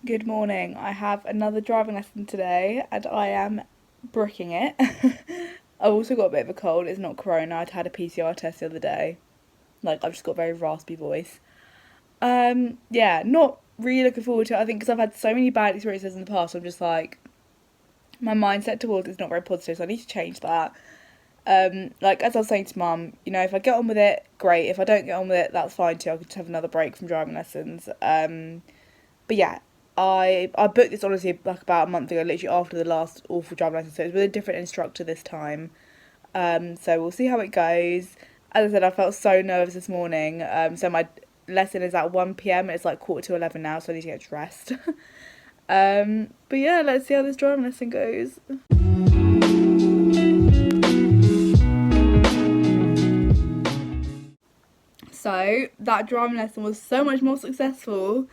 Good morning. I have another driving lesson today and I am bricking it. I've also got a bit of a cold. It's not corona. I'd had a PCR test the other day. I've just got a very raspy voice. Yeah, not really looking forward to it. I think because I've had so many bad experiences in the past, I'm just like, my mindset towards it's not very positive, so I need to change that. As I was saying to mum, if I get on with it, great. If I don't get on with it, that's fine too. I could just have another break from driving lessons. But yeah, I booked this honestly like about a month ago, literally after the last awful driving lesson. So it's with a different instructor this time. So we'll see how it goes. As I said, I felt so nervous this morning. So my lesson is at 1 p.m. and it's like quarter to 11 now, so I need to get dressed. But yeah, let's see how this driving lesson goes. So that driving lesson was so much more successful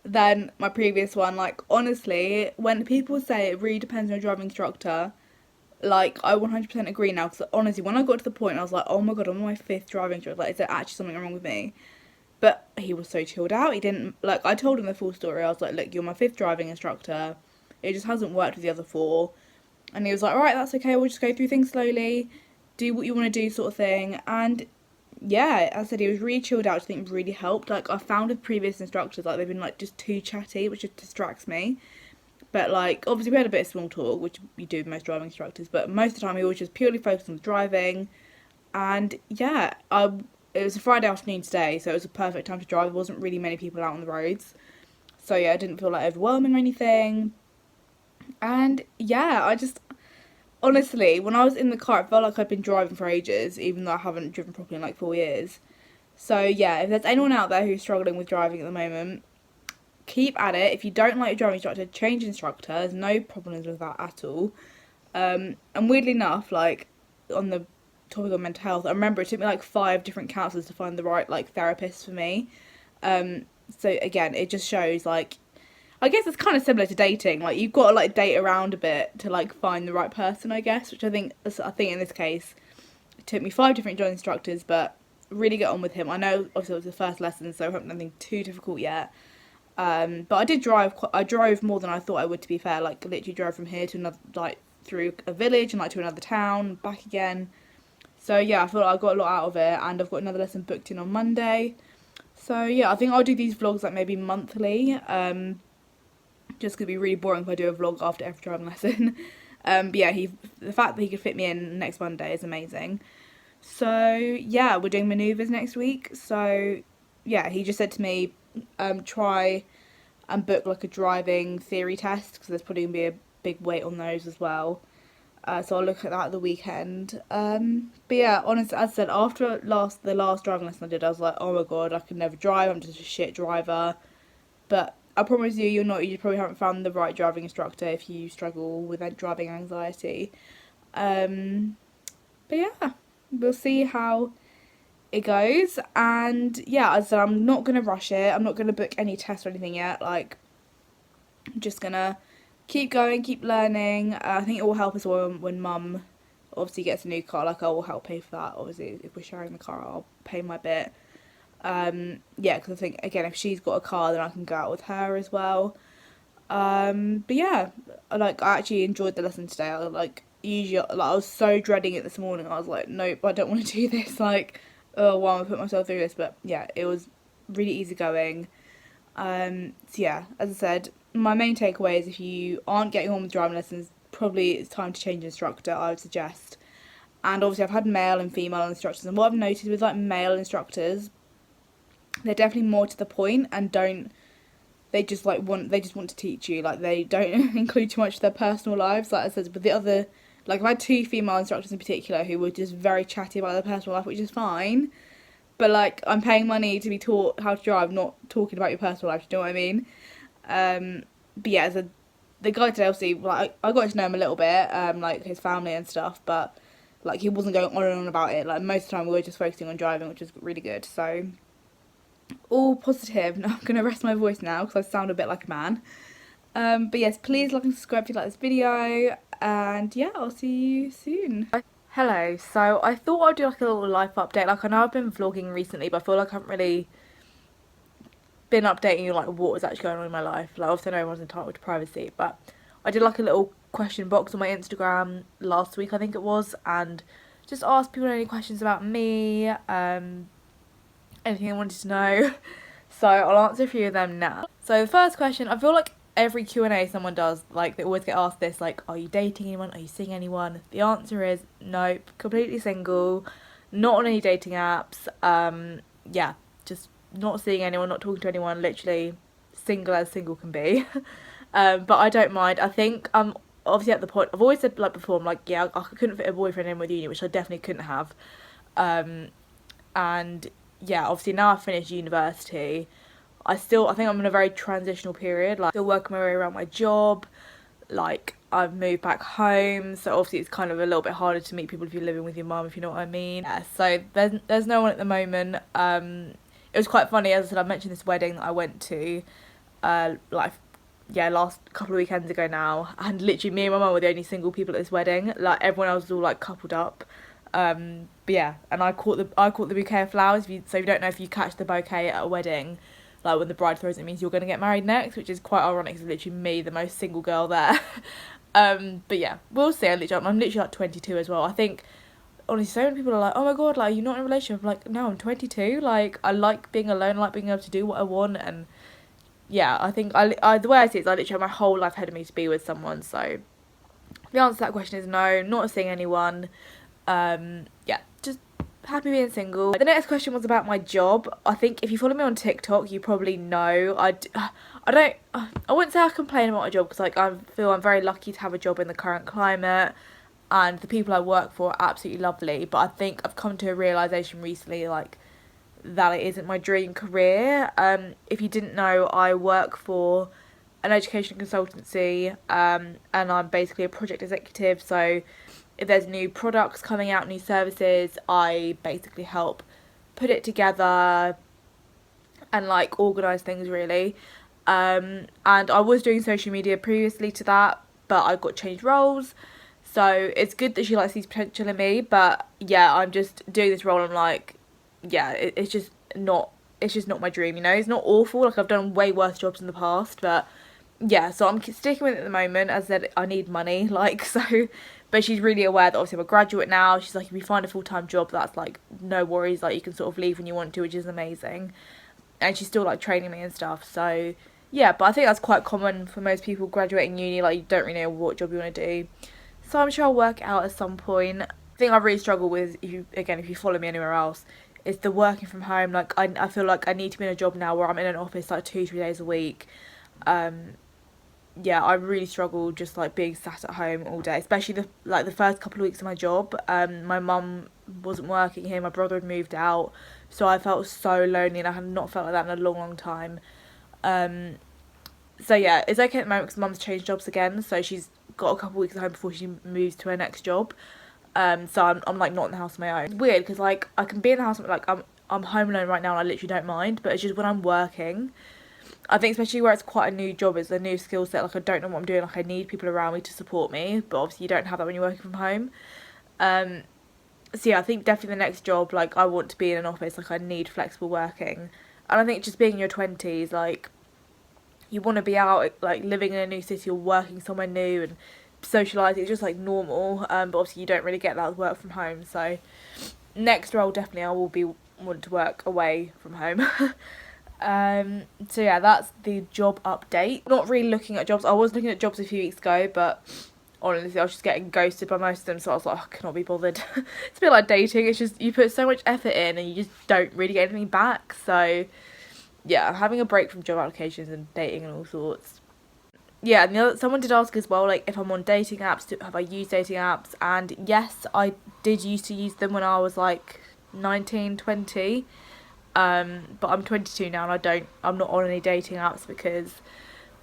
than my previous one. Like, honestly, when people say it really depends on your driving instructor, like, I 100% agree now. Because honestly, when I got to the point, I was like, oh my god, I'm on my fifth driving instructor. Like, is there actually something wrong with me? But he was so chilled out. He didn't, like, I told him the full story. I was like, look, you're my fifth driving instructor. It just hasn't worked with the other four. And he was like, alright, that's okay. We'll just go through things slowly. Do what you want to do, sort of thing. And yeah, as I said, he was really chilled out, which I think really helped. Like, I found with previous instructors, like, they've been, like, just too chatty, which just distracts me. But, like, obviously we had a bit of small talk, which you do with most driving instructors, but most of the time he was just purely focused on driving. And, yeah, it was a Friday afternoon today, so it was a perfect time to drive. There wasn't really many people out on the roads. So, yeah, I didn't feel, like, overwhelming or anything. And, yeah, honestly, when I was in the car, it felt like I'd been driving for ages, even though I haven't driven properly in, like, 4 years. So yeah, if there's anyone out there who's struggling with driving at the moment, keep at it. If you don't like your driving instructor, change instructor. There's no problems with that at all. And weirdly enough, like, on the topic of mental health, I remember it took me like 5 different counsellors to find the right like therapist for me. So again, it just shows like, I guess it's kind of similar to dating. Like, you've got to like date around a bit to like find the right person, I guess. Which I think in this case, it took me 5 different driving instructors, but really get on with him. I know obviously it was the first lesson, so I haven't done anything too difficult yet. But I did drive. I drove more than I thought I would. To be fair, like, literally drove from here to another, like, through a village and like to another town, back again. So yeah, I feel like I got a lot out of it, and I've got another lesson booked in on Monday. So yeah, I think I'll do these vlogs like maybe monthly. Just gonna be really boring if I do a vlog after every driving lesson. But yeah, the fact that he could fit me in next Monday is amazing. So yeah, we're doing manoeuvres next week. So yeah, he just said to me, try and book like a driving theory test because there's probably gonna be a big weight on those as well. So I'll look at that at the weekend. But yeah, honestly, as I said, after the last driving lesson I did, I was like, oh my god, I could never drive. I'm just a shit driver. But I promise you, you're not. You probably haven't found the right driving instructor if you struggle with driving anxiety. Um, but yeah, we'll see how it goes. And yeah, as I said, I'm not gonna rush it. I'm not gonna book any tests or anything yet. Like, I'm just gonna keep going, keep learning. I think it will help as well when mum obviously gets a new car. Like, I will help pay for that. Obviously, if we're sharing the car, I'll pay my bit. Yeah, because I think again, if she's got a car, then I can go out with her as well. But yeah, I actually enjoyed the lesson today. I was so dreading it this morning. I was like, nope, I don't want to do this. Like, oh, why am I put myself through this? But yeah, it was really easy going. So yeah, as I said, my main takeaway is if you aren't getting on with driving lessons, probably it's time to change instructor, I would suggest. And obviously I've had male and female instructors, and what I've noticed with like male instructors, they're definitely more to the point and don't they just want to teach you. Like, they don't include too much of their personal lives. Like I said, but the other, like, I've had 2 female instructors in particular who were just very chatty about their personal life, which is fine. But like, I'm paying money to be taught how to drive, not talking about your personal life. Do you know what I mean? But yeah, the guy today, obviously, like, I got to know him a little bit, like his family and stuff, but like, he wasn't going on and on about it. Like, most of the time we were just focusing on driving, which was really good. So all positive. Now I'm gonna rest my voice now because I sound a bit like a man. But yes, please like and subscribe if you like this video, and yeah, I'll see you soon. Hello, so I thought I'd do like a little life update. Like, I know I've been vlogging recently, but I feel like I haven't really been updating you like what was actually going on in my life. Like obviously I know everyone's entitled to privacy, but I did like a little question box on my Instagram last week, I think it was, and just asked people any questions about me, anything they wanted to know. So I'll answer a few of them now. So the first question, I feel like every Q&A someone does, like they always get asked this, like, are you dating anyone? Are you seeing anyone? The answer is nope, completely single, not on any dating apps. Yeah, just not seeing anyone, not talking to anyone, literally single as single can be. But I don't mind. I think I'm obviously at the point, I've always said like before, I'm like, yeah, I couldn't fit a boyfriend in with uni, which I definitely couldn't have. And yeah, obviously now I've finished university, I think I'm in a very transitional period, like still working my way around my job, like I've moved back home, so obviously it's kind of a little bit harder to meet people if you're living with your mum, if you know what I mean. Yeah, so there's no one at the moment. It was quite funny, as I said, I mentioned this wedding that I went to, last couple of weekends ago now, and literally me and my mum were the only single people at this wedding. Like everyone else was all like coupled up. But yeah, and I caught the bouquet of flowers. So if you don't know, if you catch the bouquet at a wedding, like when the bride throws it, means you're going to get married next, which is quite ironic because literally me, the most single girl there. But yeah, we'll see. I'm literally like 22 as well. I think honestly so many people are like, oh my god, like you're not in a relationship. I'm like, no, I'm 22. Like I like being alone, I like being able to do what I want, and yeah, I think I the way I see it is I literally have my whole life ahead of me to be with someone. So the answer to that question is no, not seeing anyone. Yeah, just happy being single. The next question was about my job. I think if you follow me on TikTok, you probably know I wouldn't say I complain about my job, because like I feel I'm very lucky to have a job in the current climate, and the people I work for are absolutely lovely. But I think I've come to a realisation recently, like, that it isn't my dream career. If you didn't know, I work for an education consultancy, and I'm basically a project executive. So if there's new products coming out, new services, I basically help put it together and like organise things really. And I was doing social media previously to that, but I got changed roles. So it's good that she like sees potential in me, but yeah, I'm just doing this role. I'm like, yeah, it's just not my dream, you know. It's not awful, like I've done way worse jobs in the past, but yeah, so I'm sticking with it at the moment. As I said, I need money, like, so, but she's really aware that obviously I'm a graduate now. She's like, if you find a full-time job, that's like no worries, like you can sort of leave when you want to, which is amazing. And she's still like training me and stuff, so yeah. But I think that's quite common for most people graduating uni, like you don't really know what job you want to do. So I'm sure I'll work it out at some point. The thing I really struggle with, if you follow me anywhere else, is the working from home. Like I feel like I need to be in a job now where I'm in an office like 2-3 days a week. Yeah, I really struggle just like being sat at home all day, especially the first couple of weeks of my job. My mum wasn't working here, my brother had moved out, so I felt so lonely, and I had not felt like that in a long time. So yeah, it's okay at the moment because mum's changed jobs again, so she's got a couple of weeks at home before she moves to her next job. So I'm like not in the house on my own. It's weird because like I can be in the house, like I'm home alone right now and I literally don't mind, but it's just when I'm working, I think especially where it's quite a new job, it's a new skill set, like I don't know what I'm doing, like I need people around me to support me, but obviously you don't have that when you're working from home. So yeah, I think definitely the next job, like I want to be in an office, like I need flexible working. And I think just being in your 20s, like you want to be out, like living in a new city or working somewhere new and socialising, it's just like normal, but obviously you don't really get that with work from home. So next role, definitely I will be wanting to work away from home. So yeah, that's the job update. Not really looking at jobs. I was looking at jobs a few weeks ago, but honestly I was just getting ghosted by most of them, so I was like, oh, I cannot be bothered. It's a bit like dating, it's just you put so much effort in and you just don't really get anything back. So yeah, having a break from job applications and dating and all sorts. Yeah, and someone did ask as well, like if I'm on dating apps, have I used dating apps? And yes, I did used to use them when I was like 19, 20. But I'm 22 now and I'm not on any dating apps because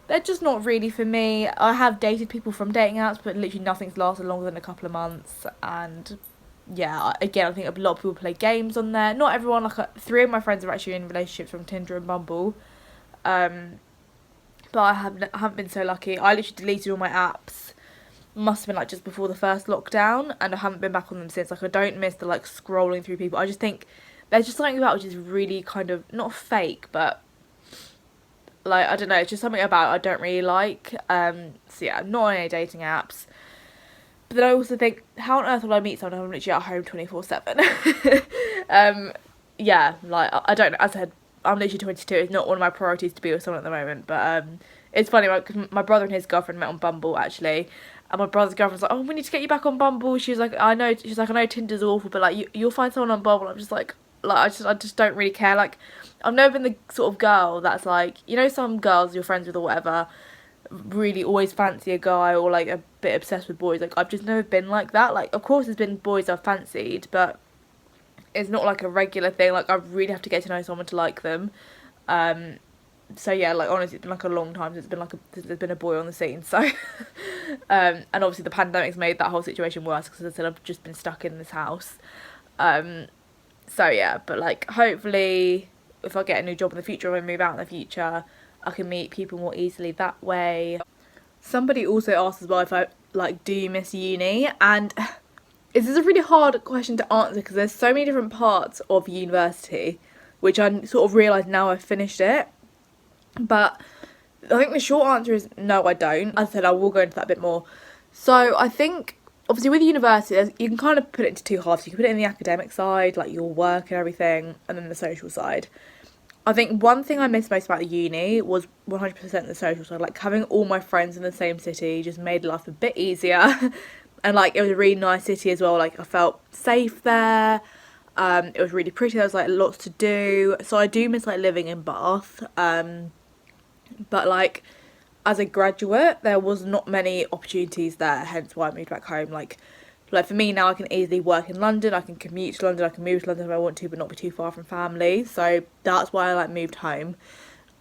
they're just not really for me. I have dated people from dating apps, but literally nothing's lasted longer than a couple of months. And yeah, again, I think a lot of people play games on there. Not everyone, like 3 of my friends are actually in relationships from Tinder and Bumble. But I haven't been so lucky. I literally deleted all my apps. Must have been like just before the first lockdown, and I haven't been back on them since. Like I don't miss the like scrolling through people. I just think there's just something about it which is really kind of not fake, but Like, I don't know, it's just something about it I don't really like. So yeah, I'm not on any dating apps. But then I also think, how on earth will I meet someone if I'm literally at home 24/7? Yeah, like, I don't know, as I said, I'm literally 22, it's not one of my priorities to be with someone at the moment, but it's funny, like, 'cause my brother and his girlfriend met on Bumble, actually, and my brother's girlfriend's like, oh, we need to get you back on Bumble. She's like, I know Tinder's awful, but, like, you'll find someone on Bumble. I'm just like, I just don't really care. Like, I've never been the sort of girl that's like, you know, some girls you're friends with or whatever really always fancy a guy or like a bit obsessed with boys. Like, I've just never been like that. Like, of course there's been boys I've fancied, but it's not like a regular thing. Like, I really have to get to know someone to like them. So yeah, like, honestly, it's been like a long time since there's been a boy on the scene. So and obviously the pandemic's made that whole situation worse because, as I said, I've just been stuck in this house. So yeah, but like, hopefully if I get a new job in the future or I move out in the future, I can meet people more easily that way. Somebody also asked as well if I, like, do you miss uni? And this is a really hard question to answer because there's so many different parts of university, which I sort of realise now I've finished it. But I think the short answer is no, I don't. As I said, I will go into that a bit more. So I think, obviously with university, you can kind of put it into two halves. You can put it in the academic side, like your work and everything, and then the social side. I think one thing I missed most about the uni was 100% the social side. Like, having all my friends in the same city just made life a bit easier. And like, it was a really nice city as well. Like, I felt safe there. It was really pretty. There was like lots to do. So I do miss like living in Bath. But like, as a graduate, there was not many opportunities there, hence why I moved back home. Like for me now, I can easily work in London, I can commute to London, I can move to London if I want to, but not be too far from family. So that's why I like moved home.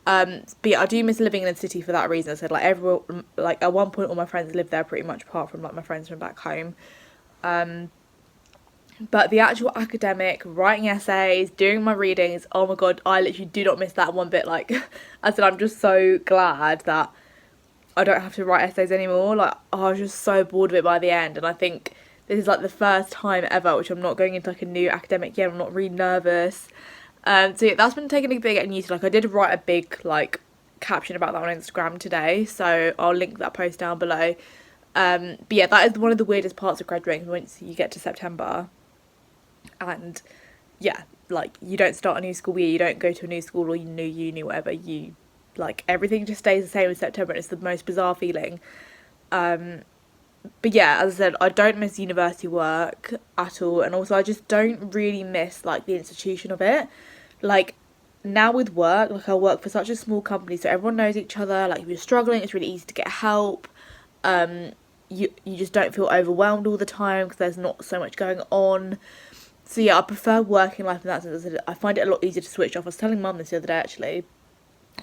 But yeah, I do miss living in the city for that reason. I said, like, everyone, like, at one point all my friends lived there pretty much, apart from like my friends from back home. But the actual academic, writing essays, doing my readings, oh my god, I literally do not miss that one bit. Like, I said, I'm just so glad that I don't have to write essays anymore. Like, I was just so bored of it by the end, and I think this is like the first time ever, which I'm not going into like a new academic year. I'm not really nervous. So yeah, that's been taking a big getting used to. Like, I did write a big like caption about that on Instagram today, so I'll link that post down below. But yeah, that is one of the weirdest parts of graduating once you get to September. And yeah, like, you don't start a new school year, you don't go to a new school or a new uni, whatever. You, like, everything just stays the same in September, and it's the most bizarre feeling. But yeah, as I said, I don't miss university work at all, and also I just don't really miss like the institution of it. Like, now with work, like, I work for such a small company, so everyone knows each other. Like, if you're struggling, it's really easy to get help. You just don't feel overwhelmed all the time because there's not so much going on. So yeah, I prefer working life in that sense. I find it a lot easier to switch off. I was telling mum this the other day, actually.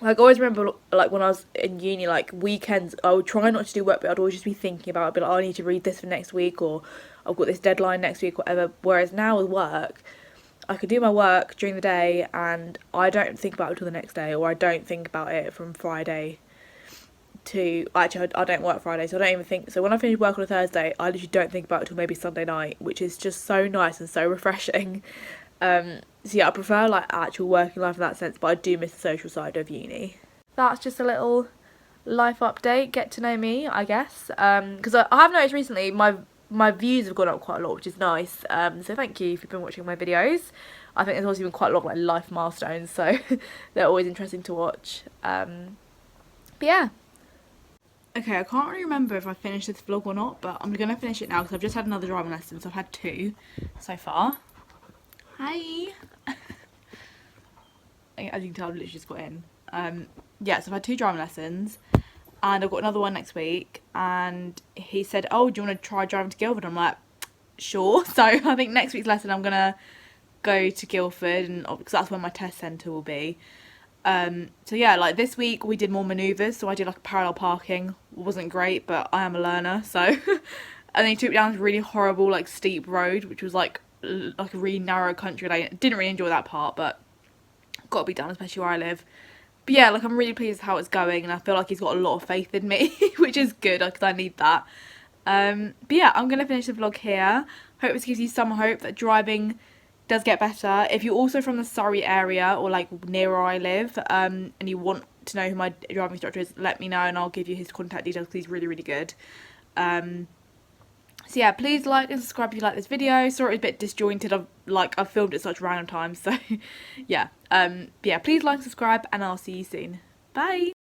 Like, I always remember, like, when I was in uni, like, weekends, I would try not to do work, but I'd always just be thinking about it. I'd be like, oh, I need to read this for next week, or I've got this deadline next week, whatever. Whereas now with work, I could do my work during the day and I don't think about it until the next day, or I don't think about it from Friday to, actually, I don't work Friday, so I don't even think, so when I finish work on a Thursday, I literally don't think about it till maybe Sunday night, which is just so nice and so refreshing. So yeah, I prefer like actual working life in that sense, but I do miss the social side of uni. That's just a little life update, get to know me, I guess. Because I have noticed recently my views have gone up quite a lot, which is nice. So thank you if you've been watching my videos. I think there's also been quite a lot of like life milestones, so they're always interesting to watch. But yeah. Okay, I can't really remember if I finished this vlog or not, but I'm gonna finish it now because I've just had another driving lesson, so I've had 2 so far. Hi. As you can tell, I've literally just got in. Yeah, so I've had 2 driving lessons, and I've got another one next week. And he said, "Oh, do you want to try driving to Guildford?" I'm like, "Sure." So I think next week's lesson I'm gonna go to Guildford, and because that's where my test centre will be. So yeah, like this week we did more manoeuvres. So I did like parallel parking. It wasn't great, but I am a learner. So and then he took me down this really horrible like steep road, which was like a really narrow country lane. Didn't really enjoy that part, but got to be done, especially where I live. But yeah, like, I'm really pleased with how it's going, and I feel like he's got a lot of faith in me, which is good because I need that. But yeah, I'm gonna finish the vlog here. Hope this gives you some hope that driving does get better. If you're also from the Surrey area or like near where I live, and you want to know who my driving instructor is, let me know and I'll give you his contact details because he's really, really good. So yeah, please like and subscribe if you like this video. Sorry it's a bit disjointed. I've filmed at such random times, so yeah. But yeah, please like, subscribe, and I'll see you soon. Bye!